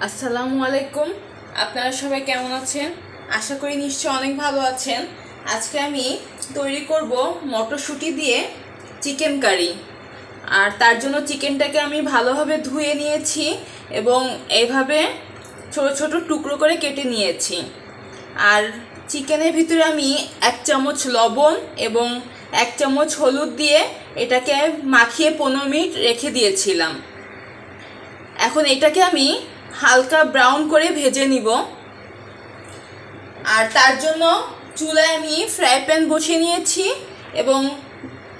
আসসালামু আলাইকুম। আপনারা সবাই কেমন আছেন? আশা করি নিশ্চয় অনেক ভালো আছেন। আজকে আমি তৈরি করব মটরশুঁটি দিয়ে চিকেন কারি। আর তার জন্য চিকেনটাকে আমি ভালোভাবে ধুয়ে নিয়েছি এবং এইভাবে ছোট ছোট টুকরো করে কেটে নিয়েছি। আর চিকেনের ভিতরে আমি 1 চামচ লবণ এবং 1 চামচ হলুদ দিয়ে এটাকে মাখিয়ে 15 মিনিট রেখে দিয়েছিলাম। এখন এটাকে আমি হালকা ব্রাউন করে ভেজে নিব। আর তার জন্য চুলায় আমি ফ্রাই প্যান বসিয়ে নিয়েছি এবং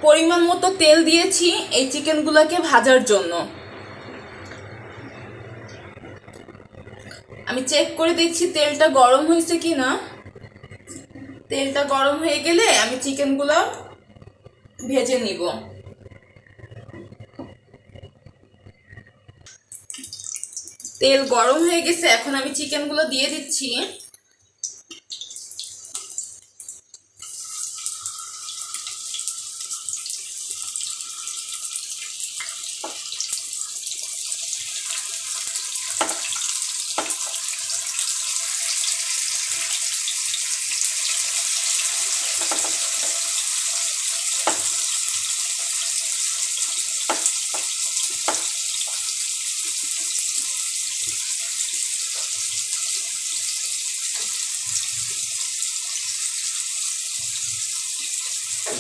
পরিমাণ মতো তেল দিয়েছি এই চিকেনগুলোকে ভাজার জন্য। আমি চেক করে দেখছি তেলটা গরম হয়েছে কি না। তেলটা গরম হয়ে গেলে আমি চিকেনগুলো ভেজে নিব। তেল গরম হয়ে গেছে, এখন আমি চিকেনগুলো দিয়ে দিচ্ছি।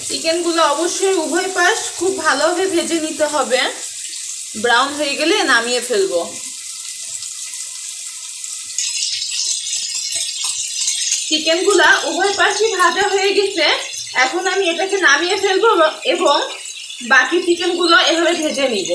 চিকেনগুলো অবশ্যই উভয় পাশ খুব ভালোভাবে ভেজে নিতে হবে। ব্রাউন হয়ে গেলে নামিয়ে ফেলবো। চিকেনগুলা উভয় পাশই ভাজা হয়ে গেছে, এখন আমি এটাকে নামিয়ে ফেলবো এবং বাকি চিকেনগুলো এভাবে ভেজে নিব।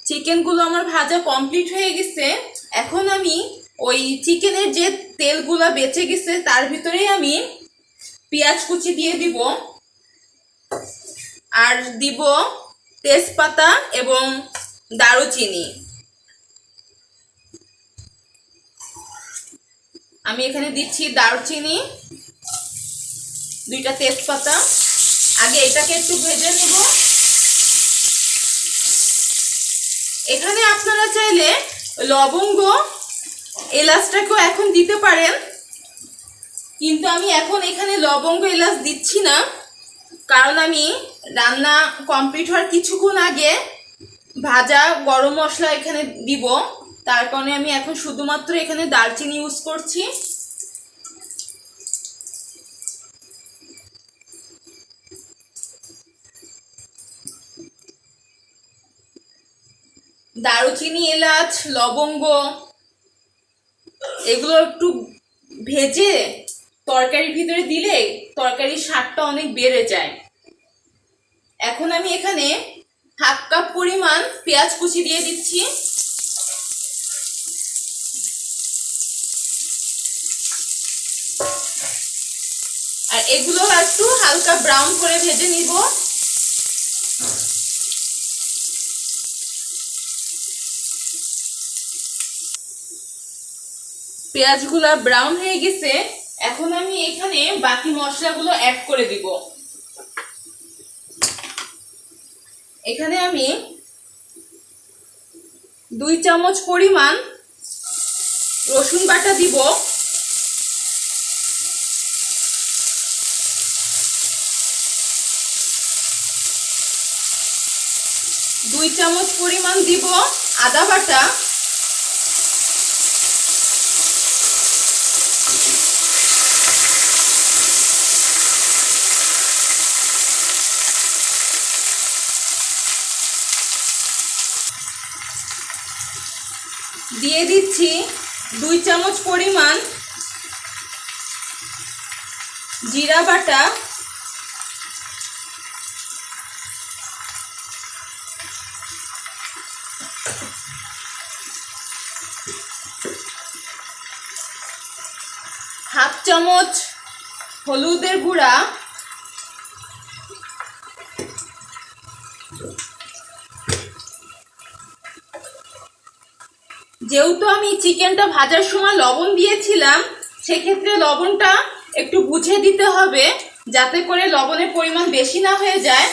চিকেনগুলো আমার ভাজা কমপ্লিট হয়ে গেছে। এখন আমি ওই চিকেনের যে তেলগুলো বেঁচে গেছে তার ভিতরেই আমি পেঁয়াজ কুচি দিয়ে দিব আর দিব তেজপাতা এবং দারুচিনি। আমি এখানে দিচ্ছি দারুচিনি, 2টা তেজপাতা। আগে এটাকে একটু ভেজে নেব। এখানে আপনারা চাইলে লবঙ্গ এলাচটাকেও এখন দিতে পারেন, কিন্তু আমি এখন এখানে লবঙ্গ এলাচ দিচ্ছি না, কারণ আমি রান্না কমপ্লিট হওয়ার কিছুক্ষণ আগে ভাজা গরম মশলা এখানে দিব। তার কারণে আমি এখন শুধুমাত্র এখানে দারচিনি ইউজ করছি। দারুচিনি, এলাচ, লবঙ্গ এগুলো একটু ভেজে তরকারির ভিতরে দিলে তরকারির স্বাদটা অনেক বেড়ে যায়। এখন আমি এখানে 1/2 কাপ পরিমাণ পেঁয়াজ কুচি দিয়ে দিচ্ছি। আর এগুলো একটু হালকা ব্রাউন করে ভেজে নিব। পেঁয়াজগুলো ব্রাউন হয়ে গেছে, এখন আমি এখানে বাকি মশলাগুলো অ্যাড করে দিব। এখানে আমি 2 চামচ পরিমাণ রসুন বাটা দিব। 2 চামচ পরিমাণ দিব আদা বাটা। দিয়ে দিচ্ছি 2 চামচ পরিমাণ জিরা বাটা, হাফ চামচ হলুদের গুঁড়া, যেহেতু আমি চিকেনটা ভাজার সময় লবণ দিয়েছিলাম, সেক্ষেত্রে লবণটা একটু বুঝে দিতে হবে যাতে করে লবণের পরিমাণ বেশি না হয়ে যায়।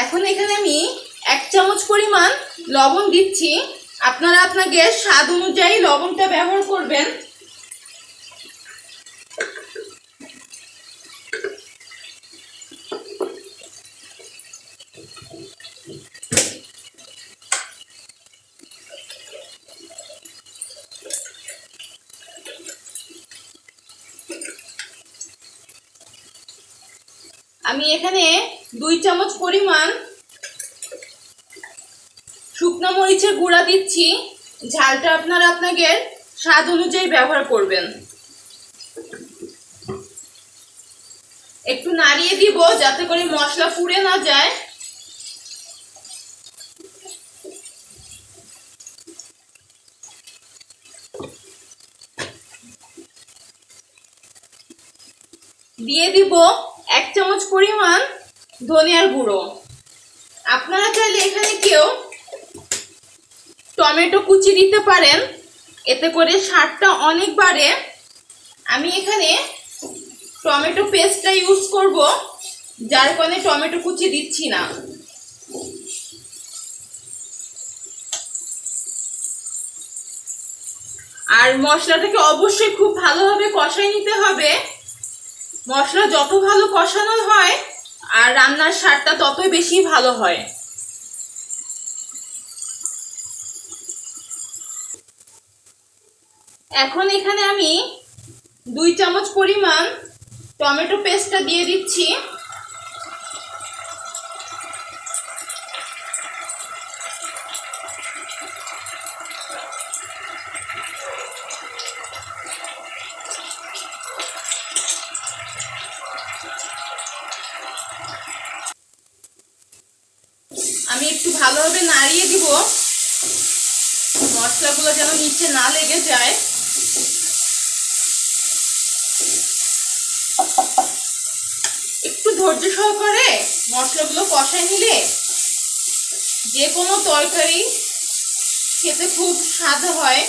এখন এখানে আমি 1 চামচ পরিমাণ লবণ দিচ্ছি। আপনারা আপনাদের স্বাদ অনুযায়ী লবণটা ব্যবহার করবেন। আমি এখানে 2 চামচ পরিমাণ শুকনো মরিচের গুঁড়া দিচ্ছি। ঝালটা আপনারা আপনাদের স্বাদ অনুযায়ী ব্যবহার করবেন। একটু নাড়িয়ে দিব যাতে করে মশলা পুড়ে না যায়। দিয়ে দিব 1 চামচ পরিমাণ ধনিয়ার গুঁড়ো। আপনারা চাইলে এখানে কেউ টমেটো কুচি দিতে পারেন, এতে করে স্বাদটা অনেক বাড়ে। আমি এখানে টমেটো পেস্টটা ইউজ করব, যার কারণে টমেটো কুচি দিচ্ছি না। আর মশলাটাকে অবশ্যই খুব ভালোভাবে কষাই নিতে হবে। মশলা যত ভালো কষানো হয় আর রান্নার স্বাদটা ততই বেশি ভালো হয়। এখন এখানে আমি 2 চামচ পরিমাণ টমেটো পেস্টটা দিয়ে দিচ্ছি। আমি একটু ভালোভাবে নাড়িয়ে দিব, মশলাগুলো যেন নিচে না লেগে যায়। একটু ধৈর্য সহকারে মশলাগুলো কষায় নিলে যে কোনো তরকারি খেতে খুব স্বাদ হয়।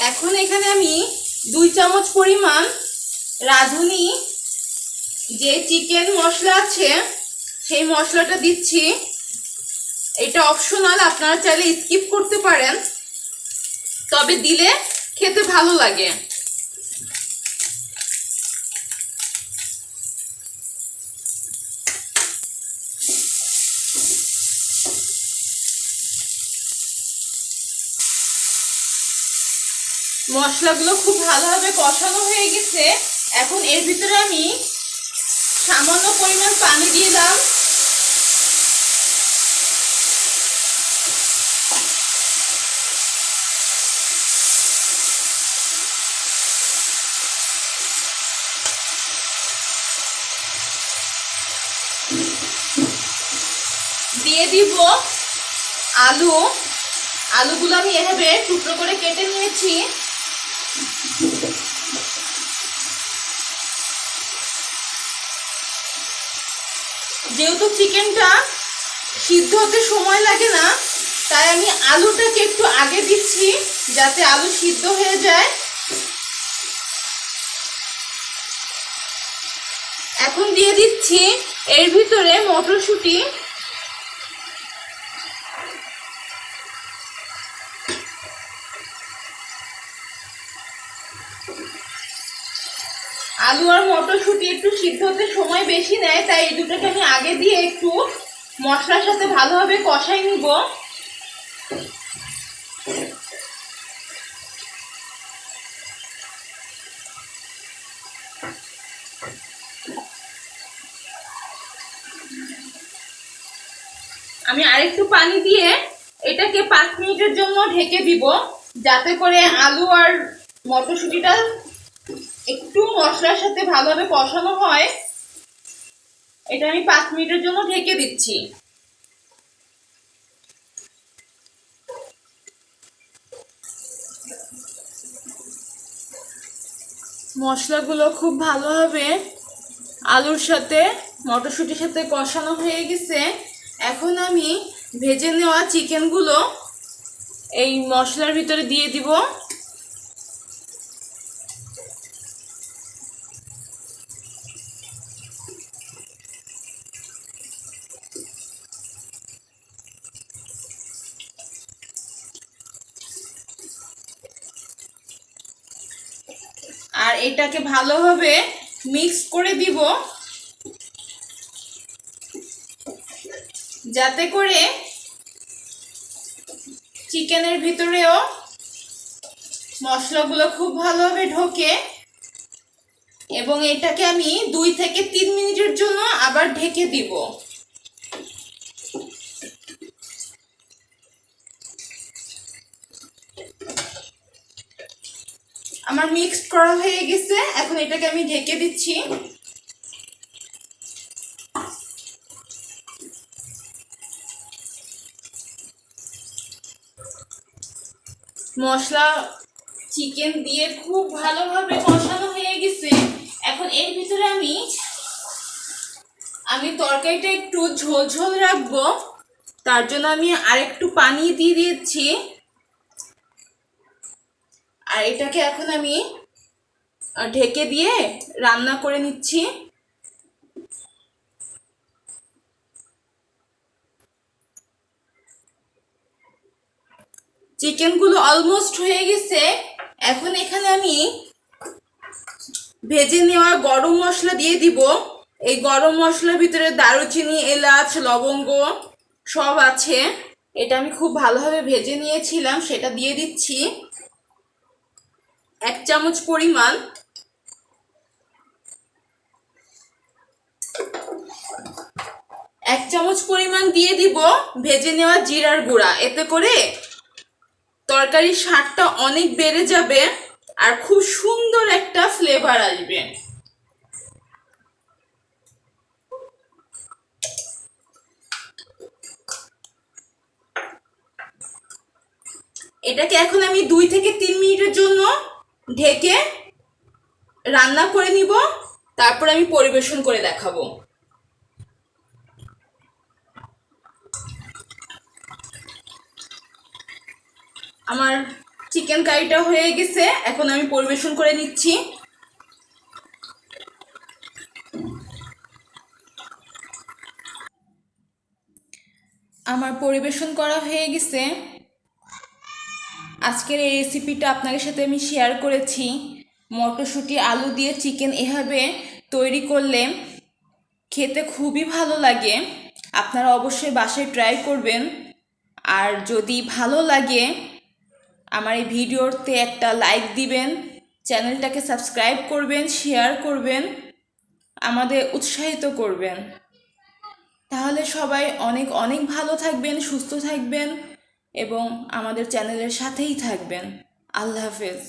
এখন এখানে আমি 2 চামচ পরিমাণ রাঁধুনি যে চিকেন মশলা আছে সেই মশলাটা দিচ্ছি। এটা অপশনাল, আপনারা চাইলে স্কিপ করতে পারেন, তবে দিলে খেতে ভালো লাগে। মশলাগুলো খুব ভালোভাবে কষানো হয়ে গেছে। এখন এর ভিতরে আমি সামান্য পরিমাণ পানি দিয়ে দিলাম। দিয়ে দিব আলুগুলো আমি এভাবে টুকরো করে কেটে নিয়েছি। যেহেতু চিকেনটা সিদ্ধ হতে সময় লাগে না, তাই আমি আলুটাকে একটু আগে দিচ্ছি যাতে আলু সিদ্ধ হয়ে যায়। এখন দিয়ে দিচ্ছি এর ভিতরে মটরশুঁটি। আলু আর মটরশুঁটি একটু সিদ্ধ হতে সময় বেশি নেয়, তাই এই দুটোকে আমি আগে দিয়ে একটু মশলার সাথে ভালোভাবে কষাই নিব। আমি আরেকটু পানি দিয়ে এটাকে 5 মিনিটের জন্য ঢেকে দিব, যাতে করে আলু আর মটরশুঁটিটা একটু মশলার সাথে ভালোভাবে কষানো হয়। এটা আমি 5 মিনিটের জন্য ঢেকে দিচ্ছি। মশলাগুলো খুব ভালোভাবে আলুর সাথে মটরশুঁটির সাথে কষানো হয়ে গেছে। এখন আমি ভেজে নেওয়া চিকেনগুলো এই মশলার ভিতরে দিয়ে দিব। আর এটাকে ভালোভাবে মিক্স করে দিব, যাতে করে চিকেনের ভিতরেও মশলাগুলো খুব ভালোভাবে ঢোকে। এবং এটাকে আমি 2 থেকে 3 মিনিটের জন্য আবার ঢেকে দিব। আমার মিক্সড করা হয়ে গেছে, এখন এটাকে আমি ঢেকে দিচ্ছি। মশলা চিকেন দিয়ে খুব ভালোভাবে কষানো হয়ে গেছে। এখন এর ভিতরে আমি তরকারিটা একটু ঝোল ঝোল রাখবো, তার জন্য আমি আরেকটু পানি দিয়ে দিয়েছি। আর এটাকে এখন আমি ঢেকে দিয়ে রান্না করে নিচ্ছি। চিকেনগুলো অলমোস্ট হয়ে গেছে। এখন এখানে আমি ভেজে নেওয়া গরম মশলা দিয়ে দিব। এই গরম মশলার ভিতরে দারুচিনি, এলাচ, লবঙ্গ সব আছে। এটা আমি খুব ভালোভাবে ভেজে নিয়েছিলাম, সেটা দিয়ে দিচ্ছি 1 চামচ পরিমাণ। এক চামচ পরিমাণ দিয়ে দিব ভেজে নেওয়া জিরার গুঁড়া। এতে করে তরকারির স্বাদটা অনেক বেড়ে যাবে আর খুব সুন্দর একটা ফ্লেভার আসবে। এটাকে এখন আমি 2 থেকে 3 মিনিটের জন্য ঢেকে রান্না করে নিব, তারপর আমি পরিবেশন করে দেখাবো। আমার চিকেন কারিটা হয়ে গেছে, এখন আমি পরিবেশন করে নিচ্ছি। আমার পরিবেশন করা হয়ে গেছে। আজকের এই রেসিপিটা আপনাদের সাথে আমি শেয়ার করেছি। মটরশুঁটি আলু দিয়ে চিকেন এভাবে তৈরি করলে খেতে খুবই ভালো লাগে। আপনারা অবশ্যই বাসায় ট্রাই করবেন। আর যদি ভালো লাগে আমার এই ভিডিওতে একটা লাইক দিবেন, চ্যানেলটাকে সাবস্ক্রাইব করবেন, শেয়ার করবেন, আমাদের উৎসাহিত করবেন। তাহলে সবাই অনেক অনেক ভালো থাকবেন, সুস্থ থাকবেন এবং আমাদের চ্যানেলের সাথেই থাকবেন। আল্লাহ হাফেজ।